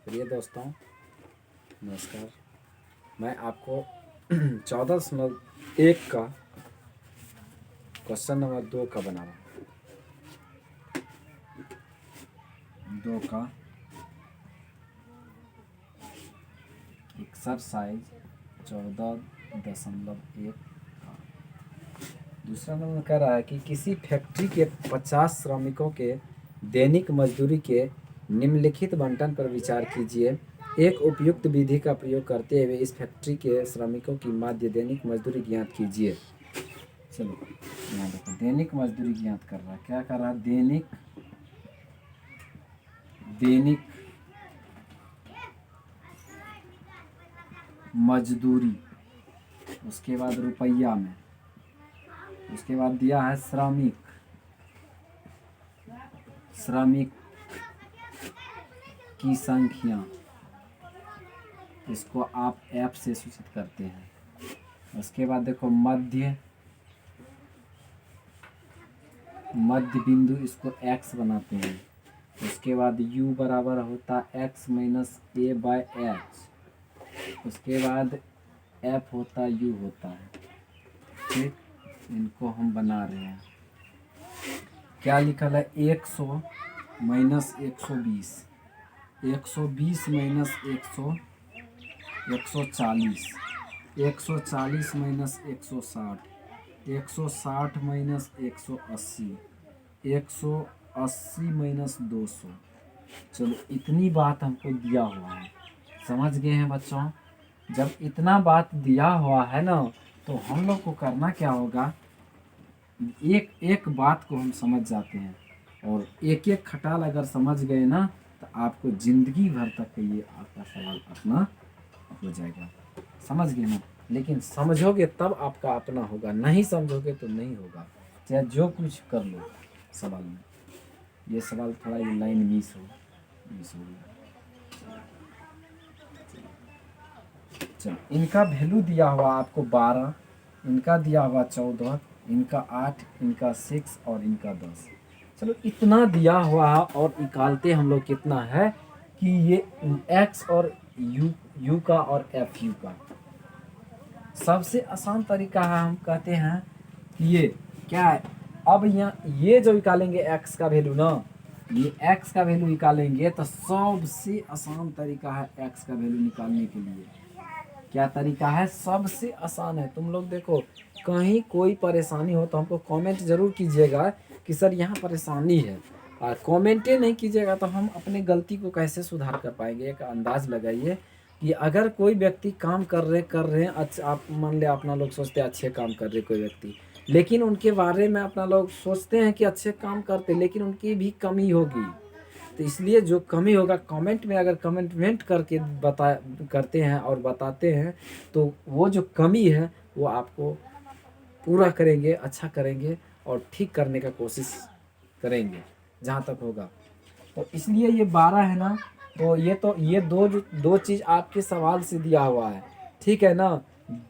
प्रिय दोस्तों, नमस्कार। मैं आपको 14.1 का क्वेश्चन नंबर 2 का बना रहा हूँ। 2 का एक्सरसाइज 14.1 का दूसरा नंबर कह रहा है कि किसी फैक्ट्री के 50 श्रमिकों के दैनिक मजदूरी के निम्नलिखित बंटन पर विचार कीजिए। एक उपयुक्त विधि का प्रयोग करते हुए इस फैक्ट्री के श्रमिकों की माध्य दैनिक मजदूरी ज्ञात कीजिए। चलो यहाँ देखो, दैनिक मजदूरी ज्ञात कर रहा है। क्या कर रहा है? दैनिक मजदूरी, उसके बाद रुपया में, उसके बाद दिया है श्रमिक की संख्या। इसको आप एफ से सूचित करते हैं। उसके बाद देखो मध्य बिंदु, इसको एक्स बनाते हैं। उसके बाद u बराबर होता x minus A by H. उसके बाद f होता u होता है। ठीक, इनको हम बना रहे हैं। क्या लिखा है? 100 minus 120, 120 minus 140, 140 minus 160, 160 minus 180, 180 minus 200। चलो इतनी बात हमको दिया हुआ है, समझ गए हैं बच्चों? जब इतना बात दिया हुआ है ना, तो हम लोग को करना क्या होगा, एक एक बात को हम समझ जाते हैं और एक एक खटाल अगर समझ गए ना, तो आपको ज़िंदगी भर तक ये आपका सवाल अपना हो जाएगा। समझ गए ना? लेकिन समझोगे तब आपका अपना होगा, नहीं समझोगे तो नहीं होगा, चाहे जो कुछ कर लो सवाल में। ये सवाल थोड़ा ये लाइन मिस हो गया। चलो, इनका वैल्यू दिया हुआ आपको 12, इनका दिया हुआ 14, इनका 8, इनका 6 और इनका 10। चलो इतना दिया हुआ और निकालते हम लोग कितना है कि ये x और u का और f u का। सबसे आसान तरीका है, हम कहते हैं कि ये क्या है। अब यहाँ ये जो निकालेंगे x का वैल्यू ना, ये x का वैल्यू निकालेंगे तो सबसे आसान तरीका है x का वैल्यू निकालने के लिए। क्या तरीका है? सबसे आसान है। तुम लोग देखो, कहीं कोई परेशानी हो तो हमको कमेंट जरूर कीजिएगा कि सर यहाँ परेशानी है, और कमेंटे नहीं कीजिएगा तो हम अपने गलती को कैसे सुधार कर पाएंगे। एक अंदाज लगाइए कि अगर कोई व्यक्ति काम कर रहे हैं, अच्छा आप मान लिया अपना लोग सोचते हैं अच्छे काम कर रहे कोई व्यक्ति, लेकिन उनके बारे में अपना लोग सोचते हैं कि अच्छे काम करते, लेकिन उनकी भी कमी होगी। तो इसलिए जो कमी होगा कमेंट में अगर कमेंट करके करते हैं और बताते हैं, तो वो जो कमी है वो आपको पूरा करेंगे, अच्छा करेंगे और ठीक करने का कोशिश करेंगे जहाँ तक होगा। तो इसलिए ये 12 है ना, तो ये दो चीज़ आपके सवाल से दिया हुआ है, ठीक है ना।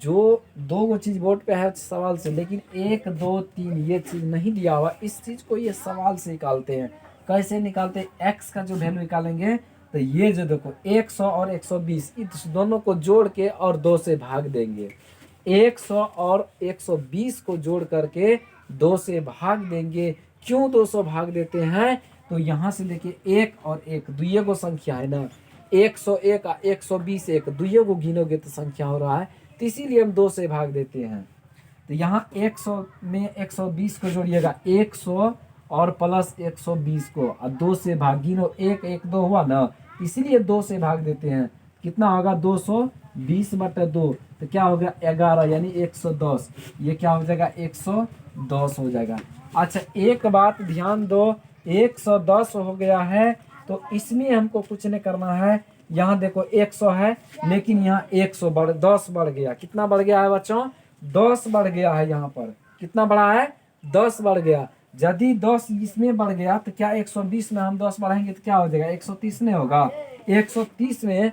जो दो चीज़ बोर्ड पे है सवाल से, लेकिन 1 2 3 ये चीज़ नहीं दिया हुआ। इस चीज़ को ये सवाल से निकालते हैं। कैसे निकालते हैं? x का जो वैल्यू निकालेंगे तो ये जो देखो 100 और 120, इस दोनों को जोड़ के और 2 से भाग देंगे। 100 और 120 को जोड़ करके 2 से भाग देंगे। क्यों 200 भाग देते हैं? तो यहाँ से देखिए 1 और 1 दुइये को संख्या है ना, 101 और 120 एक दुइये को गिनोगे तो संख्या हो रहा है, तो इसीलिए हम 2 से भाग देते हैं। तो यहाँ 100 में 120 को जोड़िएगा, 100 और प्लस 120 को, और 2 से भाग गिनो, 1 1 2 हुआ ना, इसीलिए 2 से भाग देते हैं। कितना होगा? 220/2, तो क्या हो गया? 11, यानी 110। ये क्या हो जाएगा? 110 हो जाएगा। अच्छा एक बात ध्यान दो, 110 हो गया है तो इसमें हमको कुछ नहीं करना है। यहाँ देखो 100 है, लेकिन यहाँ 10 बढ़ गया। कितना बढ़ गया है बच्चों? 10 बढ़ गया है। यहाँ पर कितना बढ़ा है? 10 बढ़ गया। यदि 10 इसमें बढ़ गया तो क्या 120 में हम 10 बढ़ाएंगे तो क्या हो जाएगा? 130 नहीं होगा? 130 में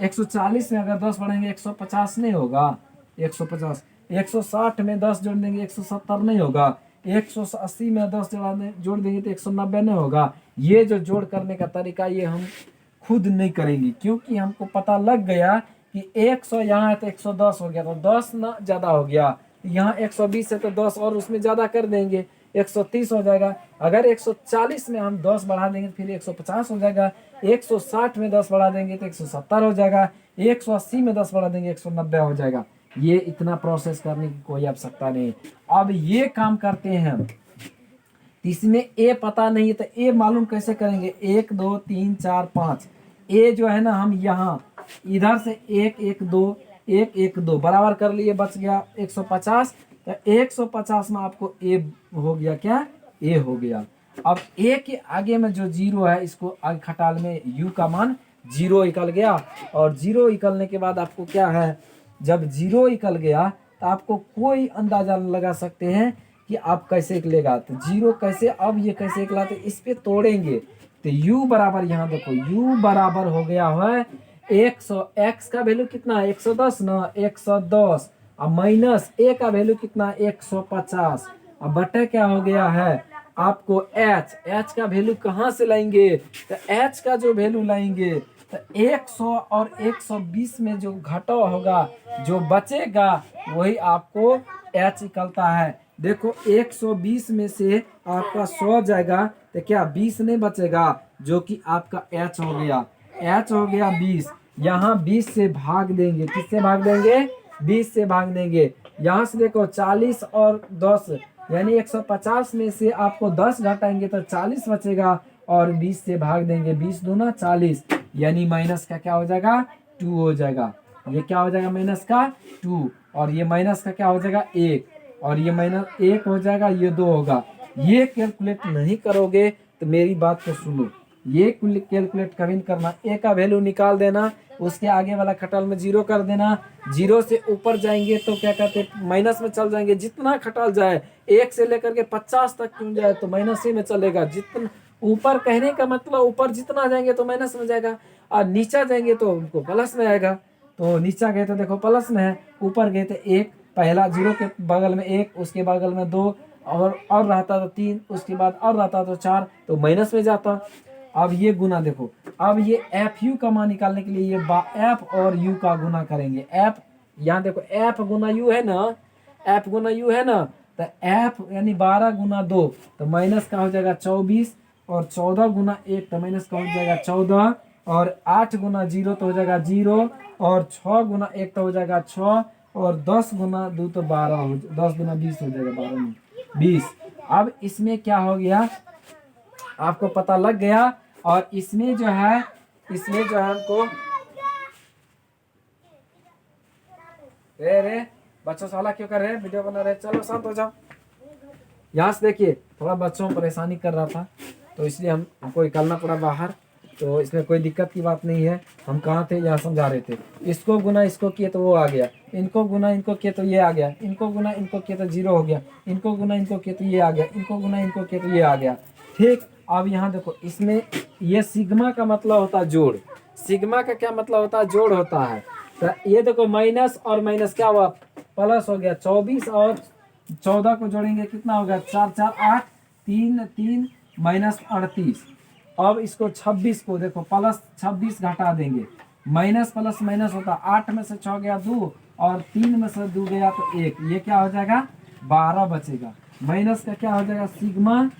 140 में अगर 10 बढ़ेंगे 150 नहीं होगा? 150, 160 में 10 जोड़ देंगे 170 नहीं होगा? 180 में 10 जोड़ देंगे तो 190 नहीं होगा? ये जो जोड़ करने का तरीका, ये हम खुद नहीं करेंगे, क्योंकि हमको पता लग गया कि 100 यहाँ है तो 110 हो गया, तो 10 ना ज़्यादा हो गया, यहाँ 120 है तो 10 और उसमें ज़्यादा कर देंगे 130 हो जाएगा। अगर 140 में हम 10 बढ़ा देंगे तो फिर 150 हो जाएगा, 160 में 10 बढ़ा देंगे तो 170 हो जाएगा, 180 में 10 बढ़ा देंगे 190 हो जाएगा। ये इतना प्रोसेस करने की कोई आवश्यकता नहीं। अब ये काम करते हैं, इसमें ए पता नहीं है तो ए मालूम कैसे करेंगे, 1 2 3 4 5, ए जो है ना हम यहाँ इधर से 1 1 2 1 1 2 बराबर कर लिए, बच गया 150, तो 150 में आपको ए हो गया, क्या ए हो गया। अब ए के आगे में जो जीरो है इसको आगे खटाल में यू का मान जीरो निकल गया, और जीरो निकलने के बाद आपको क्या है, जब जीरो निकल गया तो आपको कोई अंदाजा लगा सकते हैं कि आप कैसे निकलेगा, तो जीरो कैसे, अब ये कैसे निकला, तो इस पे तोड़ेंगे तो u बराबर, यहाँ देखो u बराबर हो गया है 100, x का वैल्यू कितना है 110 ना, 110, अब माइनस a का वैल्यू कितना है 150, अब बटे क्या हो गया है आपको h का वैल्यू कहाँ से लाएंगे, तो h का जो वैल्यू लाएंगे तो 100 और 120 में जो घटा होगा जो बचेगा वही आपको h निकलता है। देखो 120 में से आपका 100 जाएगा तो क्या 20 नहीं बचेगा, जो कि आपका h हो गया, h हो गया 20, यहाँ 20 से भाग देंगे, किससे भाग देंगे 20 से भाग देंगे, यहाँ से देखो 40 और 10 यानी 150 में से आपको 10 घटाएंगे तो 40 बचेगा, और 20 से भाग देंगे, 20 दूना 40, यानी माइनस का क्या हो जाएगा 2 हो जाएगा, ये क्या हो जाएगा माइनस का 2, और ये माइनस का क्या हो जाएगा 1, और ये माइनस 1 हो जाएगा, ये 2 होगा। ये कैलकुलेट नहीं करोगे तो मेरी बात को सुनो, ये कैलकुलेट कभी नहीं करना, ए का वैल्यू निकाल देना, उसके आगे वाला खटाल में जीरो कर देना, जीरो से ऊपर जाएंगे तो क्या कहते माइनस में चल जाएंगे, जितना खटाल जाए 1 से लेकर के 50 तक क्यों जाए तो माइनस ही में चलेगा, जितना ऊपर कहने का मतलब ऊपर जितना जाएंगे तो माइनस में जाएगा, और नीचा जाएंगे तो उनको प्लस में आएगा, तो नीचा गए तो देखो प्लस में है, ऊपर गए तो 1, पहला जीरो के बगल में 1, उसके बगल में 2, और रहता तो 3, उसके बाद और रहता तो 4, तो माइनस में जाता। अब ये गुना देखो, अब ये एफ यू का मान निकालने के लिए ये एफ और यू का गुना करेंगे, एफ यहाँ देखो एफ गुना यू है ना, एफ गुना यू है ना, तो एफ यानी 12 गुना 2 तो माइनस का हो जाएगा 24, और 14 गुना 1 तो माइनस का हो जाएगा 14, और 8 गुना 0 तो हो जाएगा 0, और 6 गुना 1 तो हो जाएगा 6, और 10 गुना 2 तो 12 हो, 10 गुना 20 हो जाएगा, 12 में 20। अब इसमें क्या हो गया आपको पता लग गया, और इसमें जो है हमको रे बच्चों साला क्यों कर रहे हैं, वीडियो बना रहे, चलो शांत हो जाओ। यहाँ से देखिए थोड़ा बच्चों को परेशानी कर रहा था तो इसलिए हमको निकालना पड़ा बाहर, तो इसमें कोई दिक्कत की बात नहीं है। हम कहाँ थे, यहाँ समझा रहे थे, इसको गुना इसको किए तो वो आ गया, इनको गुना इनको किए तो ये आ गया, इनको गुना इनको किए तो 0 हो गया, इनको गुना इनको किए तो ये आ गया, इनको गुना इनको किए तो ये आ गया। ठीक, अब यहाँ देखो इसमें ये सिग्मा का मतलब होता है जोड़, सिग्मा का क्या मतलब होता है जोड़ होता है, तो ये देखो माइनस और माइनस क्या हुआ प्लस हो गया, 24 और 14 को जोड़ेंगे कितना होगा 4 4 8 3 3 माइनस 38। अब इसको 26 को देखो प्लस 26 घटा देंगे, माइनस प्लस माइनस होता 8 में से 6 गया 2 और 3 में से 2 गया तो 1, ये क्या हो जाएगा 12 बचेगा। माइनस का क्या हो जाएगा सिग्मा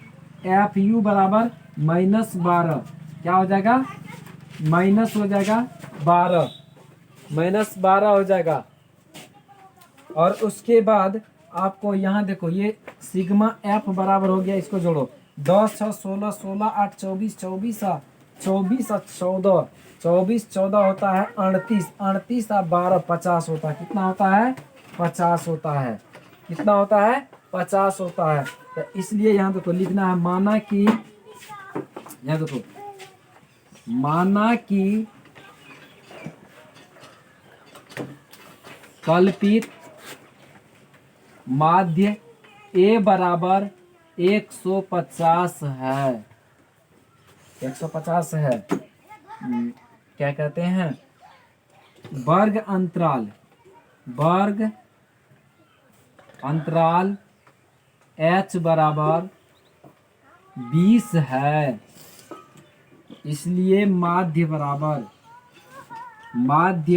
एफ यू बराबर -12, क्या हो जाएगा माइनस हो जाएगा 12, -12 हो जाएगा। और उसके बाद आपको यहाँ देखो ये सिग्मा एफ बराबर हो गया, इसको जोड़ो 10 6 16 16 8 24 24 24 14 24 14 होता है 38 38 और 12 50 होता है, कितना होता है 50 होता है, कितना होता है 50 होता है। तो इसलिए यहाँ देखो लिखना है माना कि, यहाँ देखो माना कि कल्पित माध्य ए बराबर 150 है, 150 है, क्या कहते हैं वर्ग अंतराल h बराबर 20 है, इसलिए माध्य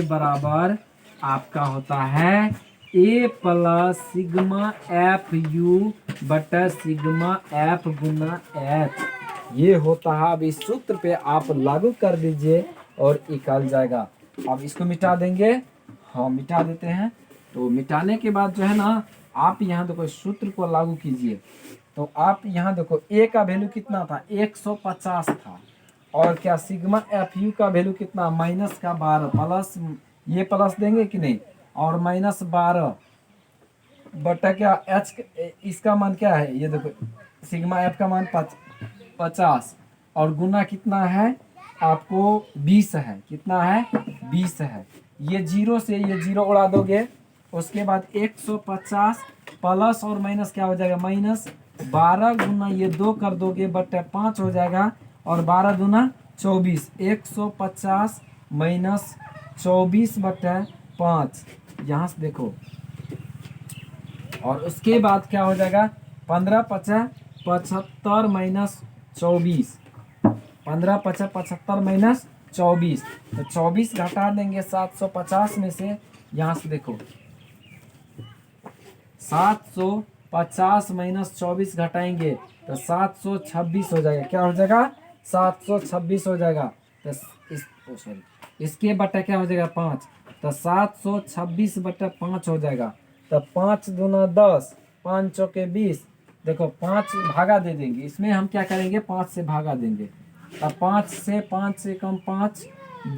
बराबर आपका होता है ए प्लस सिग्मा एफ यू बटा सिग्मा एफ गुना एच। ये होता है। अब इस सूत्र पे आप लागू कर दीजिए और निकल जाएगा। अब इसको मिटा देंगे। हाँ मिटा देते हैं। तो मिटाने के बाद जो है ना, आप यहाँ देखो सूत्र को लागू कीजिए। तो आप यहाँ देखो ए का वैल्यू कितना था, 150 था। और क्या सिग्मा एफ यू का वैल्यू कितना, माइनस का 12, प्लस ये प्लस देंगे कि नहीं, और माइनस 12 बटा क्या एच, इसका मान क्या है, ये देखो सिग्मा एफ का मान 50 और गुना कितना है आपको 20 है। कितना है 20 है। ये जीरो से ये जीरो उड़ा दोगे, उसके बाद 150 प्लस और माइनस क्या हो जाएगा, माइनस 12 गुना ये 2 कर दोगे बटे 5 हो जाएगा, और 12 दूना 24। 150 माइनस 24 बटे 5, यहाँ से देखो। और उसके बाद क्या हो जाएगा, 15 पचा 75 माइनस 24, 15 पचा 75 माइनस 24। तो 24 घटा देंगे 750 में से। यहाँ से देखो 750 माइनस 24 घटाएंगे तो 726 हो जाएगा। क्या हो जाएगा, 726 हो जाएगा। तो इसके बटा क्या हो जाएगा 5, तो 726 बटा 5 हो जाएगा। तो 5 दूना 10, 5 चौके 20। देखो 5 भागा दे देंगे, इसमें हम क्या करेंगे 5 से भागा देंगे। अब 5 से कम 5,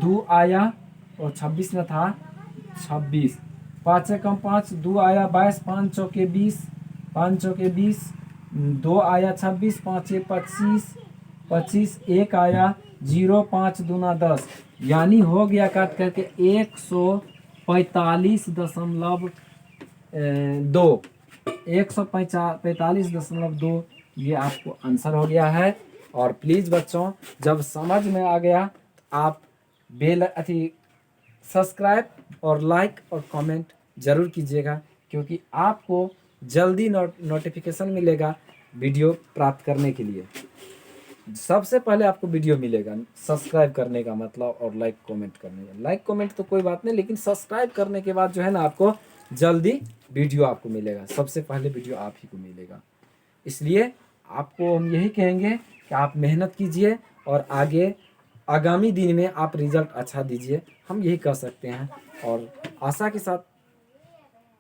2 आया और 26 में था 26, 5 से कम 5, 2 आया 22, 5 चौके 20, 5 चौके 20, 2 आया 26, 5 25, 25 1 आया 0, 5 दूना 10, यानी हो गया काट करके 145.2, 145.2 ये आपको आंसर हो गया है। और प्लीज़ बच्चों, जब समझ में आ गया तो आप सब्सक्राइब और लाइक और कमेंट ज़रूर कीजिएगा, क्योंकि आपको जल्दी नोटिफिकेशन मिलेगा वीडियो प्राप्त करने के लिए। सबसे पहले आपको वीडियो मिलेगा सब्सक्राइब करने का मतलब, और लाइक कमेंट करने का। लाइक कमेंट तो कोई बात नहीं, लेकिन सब्सक्राइब करने के बाद जो है ना, आपको जल्दी वीडियो आपको मिलेगा। सबसे पहले वीडियो आप ही को मिलेगा। इसलिए आपको हम यही कहेंगे कि आप मेहनत कीजिए और आगे आगामी दिन में आप रिजल्ट अच्छा दीजिए, हम यही कह सकते हैं। और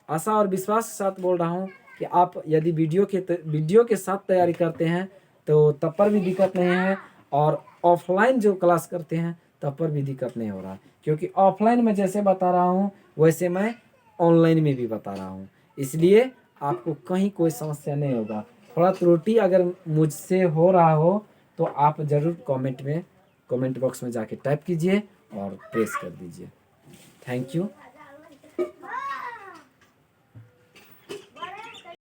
आशा और विश्वास के साथ बोल रहा हूँ कि आप यदि वीडियो के साथ तैयारी करते हैं तो तब पर भी दिक्कत नहीं है, और ऑफलाइन जो क्लास करते हैं तब पर भी दिक्कत नहीं हो रहा, क्योंकि ऑफलाइन में जैसे बता रहा हूँ वैसे मैं ऑनलाइन में भी बता रहा हूँ। इसलिए आपको कहीं कोई समस्या नहीं होगा। थोड़ा त्रुटि अगर मुझसे हो रहा हो तो आप ज़रूर कमेंट बॉक्स में जाके टाइप कीजिए और प्रेस कर दीजिए। Thank you.